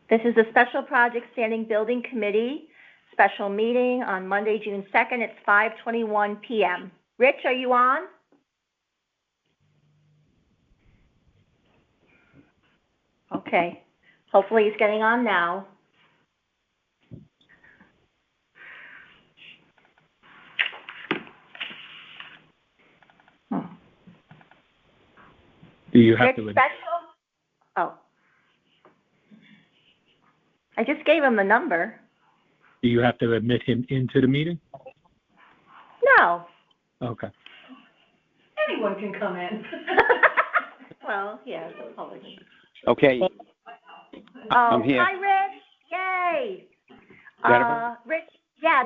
This is a Special Project Standing Building Committee special meeting on Monday, June 2nd. It's 5:21 p.m. Rich, are you on? Okay. Hopefully he's getting on now. Do you have Rich, to? special? Oh. I just gave him the number. Do you have to admit him into the meeting? No. Okay. Anyone can come in. Well, yeah. Okay. I'm here. Hi, Rich. Yay. Jennifer? Rich,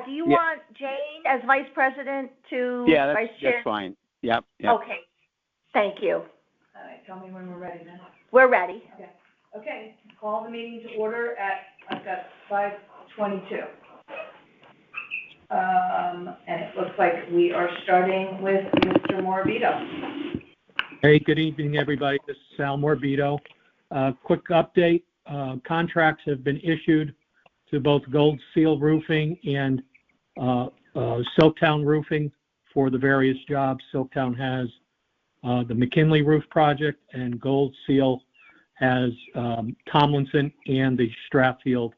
do you want Jane as vice president to vice chair? That's fine. Yep. Okay. Thank you. All right, tell me when we're ready then. We're ready. Okay, call the meeting to order at, I've got 5:22. And it looks like we are starting with Mr. Morabito. Hey, good evening, everybody. This is Sal Morabito. Quick update. Contracts have been issued to both Gold Seal Roofing and Silktown Roofing for the various jobs. Silktown has the McKinley Roof Project, and Gold Seal has Tomlinson and the Strathfield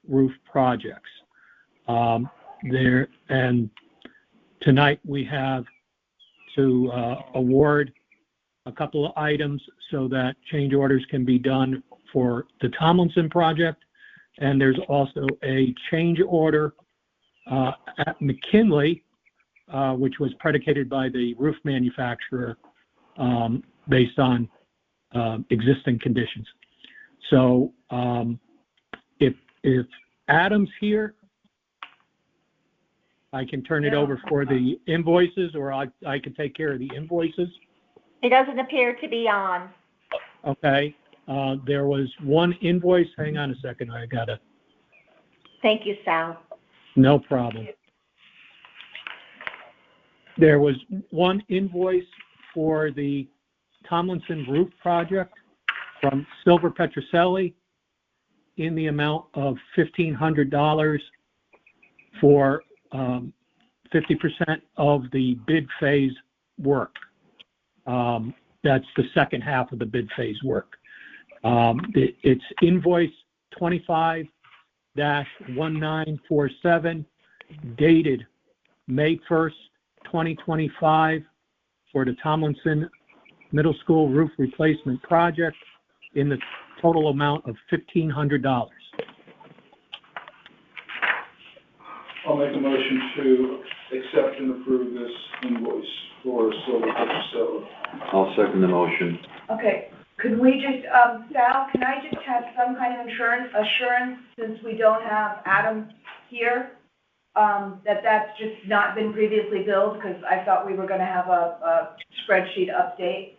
Roof Projects. And tonight we have to award a couple of items so that change orders can be done for the Tomlinson project. And there's also a change order at McKinley, which was predicated by the roof manufacturer based on existing conditions. So if Adam's here, I can turn it over for the invoices, or I can take care of the invoices. He doesn't appear to be on. Okay. There was one invoice. Hang on a second. I got to. Thank you, Sal. No problem. There was one invoice for the Tomlinson Roof Project from Silver Petroselli in the amount of $1,500 for 50% of the bid phase work. That's the second half of the bid phase work. It's invoice 25-1947, dated May 1st, 2025, for the Tomlinson Middle School Roof Replacement Project in the total amount of $1,500. I'll make a motion to accept and approve this invoice for Silver Petroselli. I'll second the motion. Okay, could we just, Sal, can I just have some kind of assurance, since we don't have Adam here, that that's just not been previously billed? Because I thought we were going to have a spreadsheet update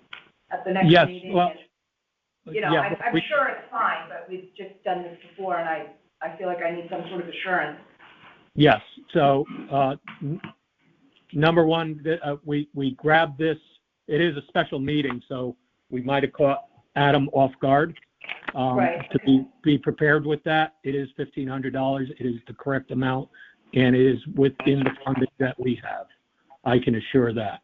at the next meeting. Well, I'm sure it's fine, but we've just done this before, and I feel like I need some sort of assurance. Yes. So, number one, we grabbed this. It is a special meeting, so we might have caught Adam off guard. Right. To be prepared with that, it is $1,500. It is the correct amount, and it is within the funding that we have. I can assure that.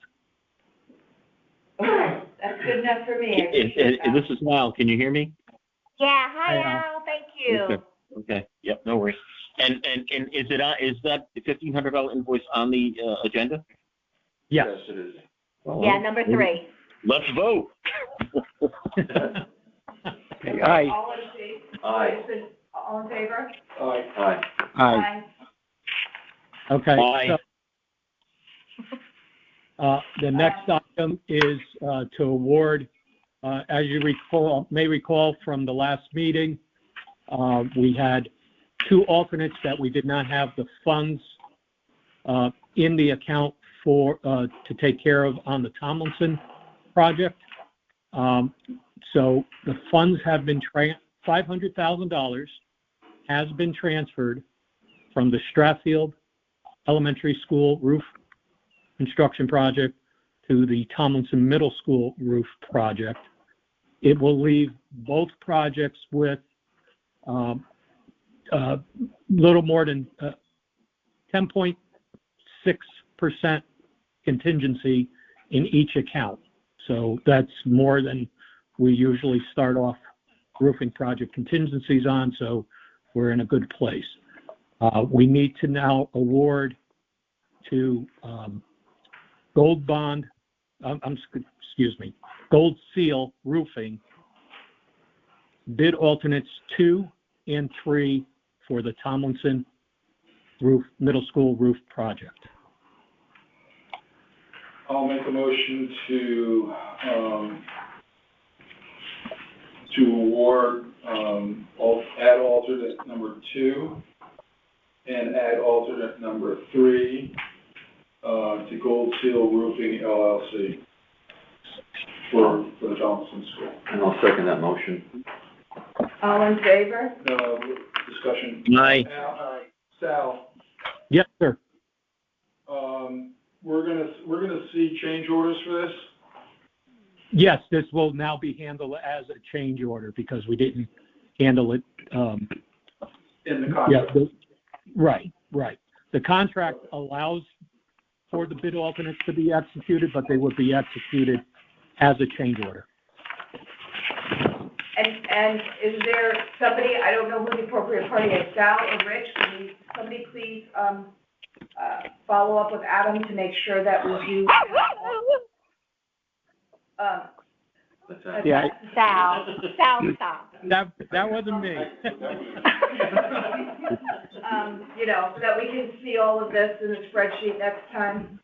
Okay, that's good enough for me. This is Lyle. Can you hear me? Yeah. Hi, Al. Thank you. Okay. Yep. No worries. And is that $1,500 invoice on the agenda? Yes. Yes, it is. Yeah, number 3. Let's vote. Okay, Aye. All in favor? Aye. All in favor? Aye. Aye. Aye. Okay. Aye. So, the next item is to award, as you may recall from the last meeting, we had 2 alternates that we did not have the funds in the account for to take care of on the Tomlinson project. So the funds have been $500,000 has been transferred from the Strathfield Elementary School roof construction project to the Tomlinson Middle School roof project. It will leave both projects with little more than 10.6% contingency in each account. So that's more than we usually start off roofing project contingencies on, so we're in a good place. We need to now award to Gold Seal Roofing bid alternates 2 and 3 for the Tomlinson Middle School roof project. I'll make a motion to award, add alternate number 2 and add alternate number 3 to Gold Seal Roofing LLC for the Tomlinson School. And I'll second that motion. All in favor? Discussion. Aye. Sal, Yes, sir. we're gonna see change orders for this? Yes, this will now be handled as a change order because we didn't handle it. In the contract? Right. The contract allows for the bid alternates to be executed, but they would be executed as a change order. And is there somebody, I don't know who the appropriate party is, Sal or Rich, can somebody please, follow up with Adam to make sure that we do, Yeah, Sal, stop. that wasn't me. so that we can see all of this in the spreadsheet next time.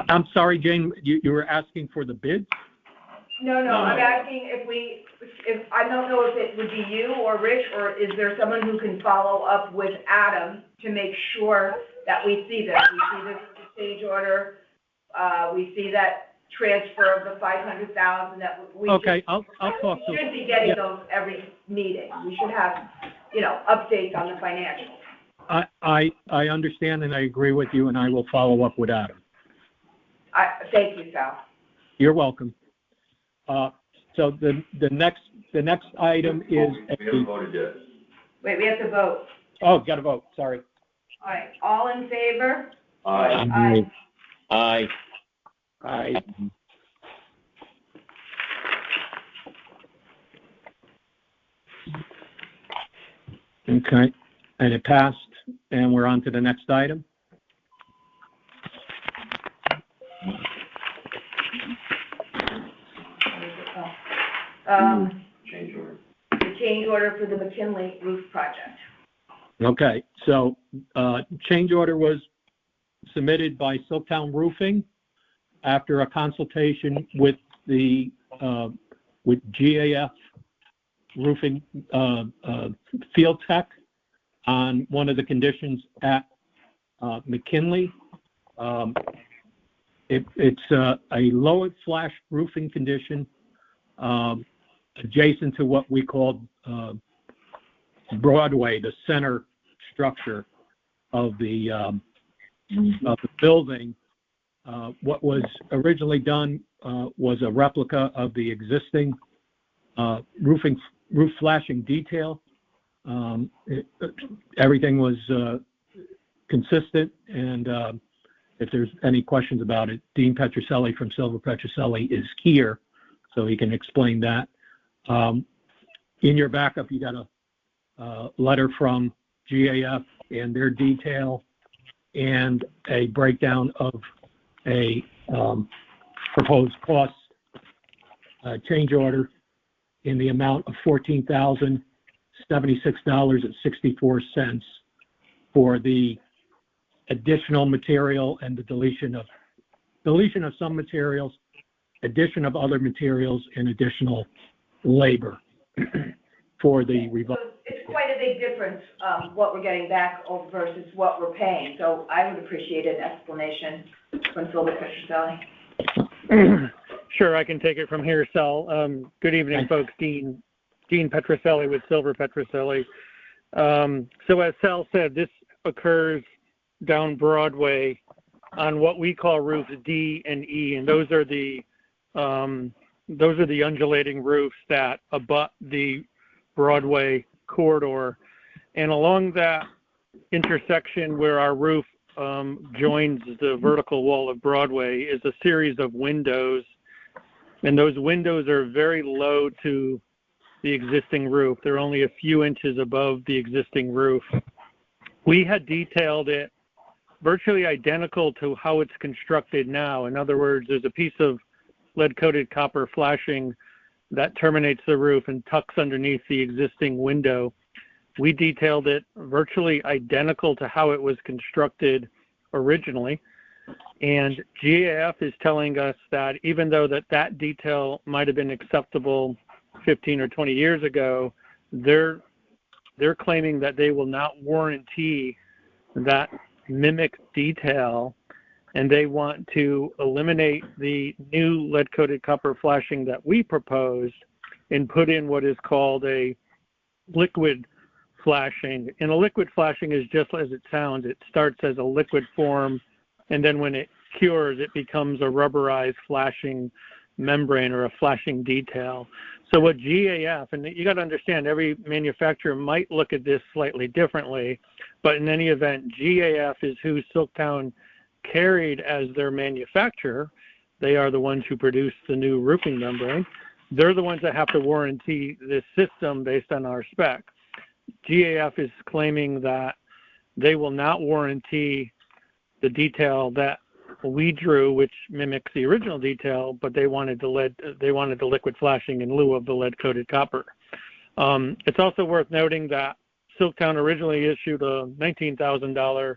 I'm sorry, Jane, you were asking for the bids? No, I'm asking if, I don't know if it would be you or Rich, or is there someone who can follow up with Adam to make sure that we see this? We see this change order, we see that transfer of the $500,000 that we. Okay, I'll talk to. We should be getting those every meeting. We should have, updates on the financials. I understand and I agree with you, and I will follow up with Adam. Thank you, Sal. You're welcome. So the next item is. We haven't voted yet. Wait, we have to vote. Oh, got to vote. Sorry. All right, all in favor? Aye. Aye. Aye. Okay, and it passed, and we're on to the next item. Change order. The change order for the McKinley roof project. Okay, so change order was submitted by Silktown Roofing after a consultation with the with GAF Roofing Field Tech on one of the conditions at McKinley. It's a lowered flash roofing condition adjacent to what we call Broadway, the center structure of the building. What was originally done was a replica of the existing roof flashing detail. Everything was consistent, and if there's any questions about it, Dean Petroselli from Silver Petroselli is here, so he can explain that. In your backup, you got a letter from GAF and their detail, and a breakdown of a proposed cost change order in the amount of $14,076.64 for the additional material and the deletion of some materials, addition of other materials, and additional labor for the revised. So it's quite a big difference, what we're getting back versus what we're paying. So I would appreciate an explanation from Silver Petroselli. Sure, I can take it from here, Sal. Good evening, folks. Dean Petroselli with Silver Petroselli. So as Sal said, this occurs down Broadway on what we call roofs D and E, and those are the undulating roofs that abut the Broadway corridor. And along that intersection where our roof joins the vertical wall of Broadway is a series of windows. And those windows are very low to the existing roof. They're only a few inches above the existing roof. We had detailed it virtually identical to how it's constructed now. In other words, there's a piece of lead-coated copper flashing that terminates the roof and tucks underneath the existing window. We detailed it virtually identical to how it was constructed originally. And GAF is telling us that even though that detail might have been acceptable 15 or 20 years ago, they're claiming that they will not warranty that mimic detail, and they want to eliminate the new lead-coated copper flashing that we proposed and put in what is called a liquid flashing. And a liquid flashing is just as it sounds. It starts as a liquid form, and then when it cures, it becomes a rubberized flashing membrane or a flashing detail. So what GAF, and you got to understand, every manufacturer might look at this slightly differently, but in any event, GAF is who Silktown carried as their manufacturer. They are the ones who produce the new roofing membrane. They're the ones that have to warranty this system based on our spec. GAF is claiming that they will not warranty the detail that we drew, which mimics the original detail, but they wanted the liquid flashing in lieu of the lead-coated copper. It's also worth noting that Silktown originally issued a $19,000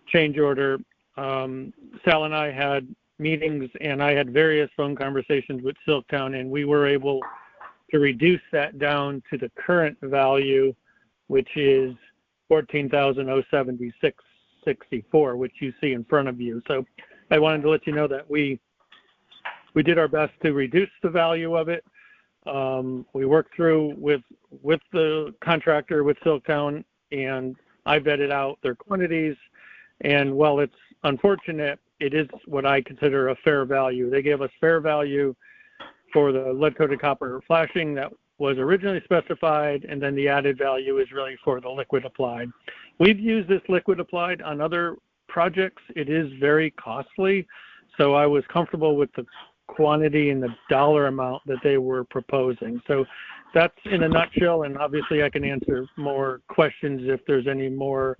change order. Sal and I had meetings, and I had various phone conversations with Silktown, and we were able to reduce that down to the current value, which is $14,076.64, which you see in front of you. So I wanted to let you know that we did our best to reduce the value of it. We worked through with the contractor, with Silktown, and I vetted out their quantities. And while it's unfortunate, it is what I consider a fair value. They gave us fair value for the lead-coated copper flashing that was originally specified, and then the added value is really for the liquid applied. We've used this liquid applied on other projects. It is very costly, so I was comfortable with the quantity and the dollar amount that they were proposing. So that's in a nutshell, and obviously I can answer more questions if there's any more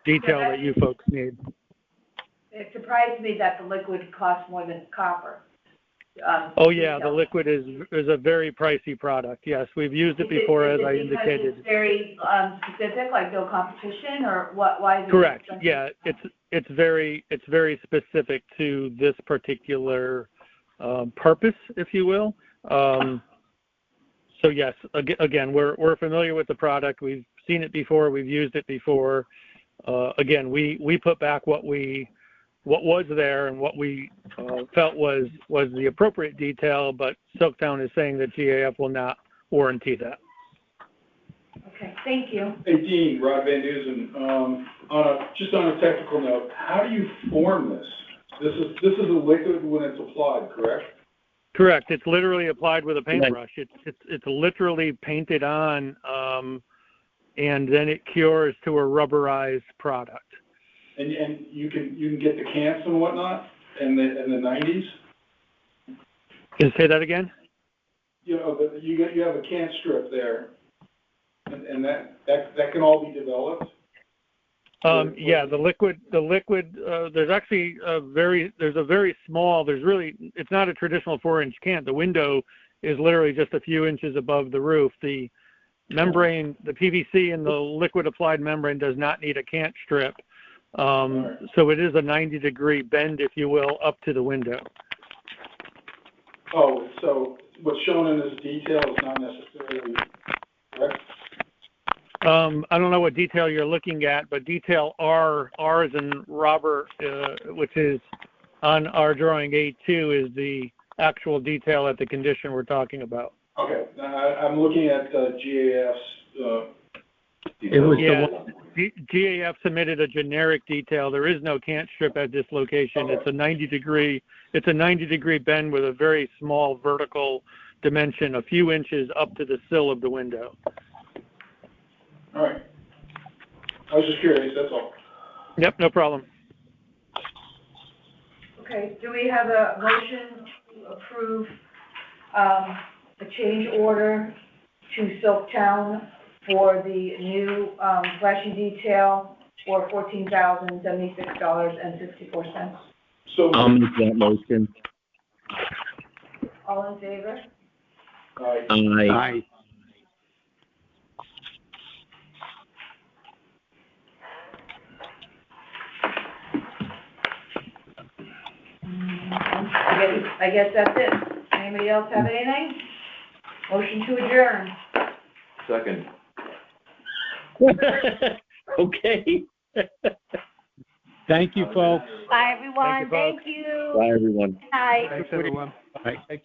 detail that you folks need. It surprised me that the liquid costs more than copper. Oh yeah, the liquid is a very pricey product. Yes, we've used it before, as I indicated. It's very specific, like no competition, or what? Why is it correct? expensive? Yeah, it's very specific to this particular purpose, if you will. So yes, again, we're familiar with the product. We've seen it before. We've used it before. Again, we put back what was there and what we felt was the appropriate detail, but Silktown is saying that GAF will not warranty that. Okay, thank you. Hey, Dean, Rod Van Dusen, just on a technical note, how do you form this? This is a liquid when it's applied, correct? Correct. It's literally applied with a paintbrush. It's literally painted on, and then it cures to a rubberized product. And you can get the cants and whatnot in the 90s. Can you say that again? You know, you have a can strip there, and that can all be developed. Yeah, the liquid. There's actually a very small. It's not a traditional 4-inch can. The window is literally just a few inches above the roof. The membrane, the PVC in the liquid applied membrane does not need a cant strip. So it is a 90-degree bend, if you will, up to the window. Oh, so what's shown in this detail is not necessarily correct? I don't know what detail you're looking at, but detail R is in Robert, which is on our drawing A2, is the actual detail at the condition we're talking about. Okay, I'm looking at GAF's. It was Yeah, GAF submitted a generic detail. There is no cant strip at this location. Okay. It's a 90-degree bend with a very small vertical dimension a few inches up to the sill of the window. All right. I was just curious, that's all. Yep, no problem. Okay, do we have a motion to approve, a change order to Silktown for the new, flashing detail for $14,076.64? So, I'll make that motion. All in favor? Aye. I guess that's it. Anybody else have anything? Motion to adjourn. Second. Okay. Thank you, folks. Bye, everyone. Thank Thank you. Bye, everyone. Bye. Thanks, everyone. Bye.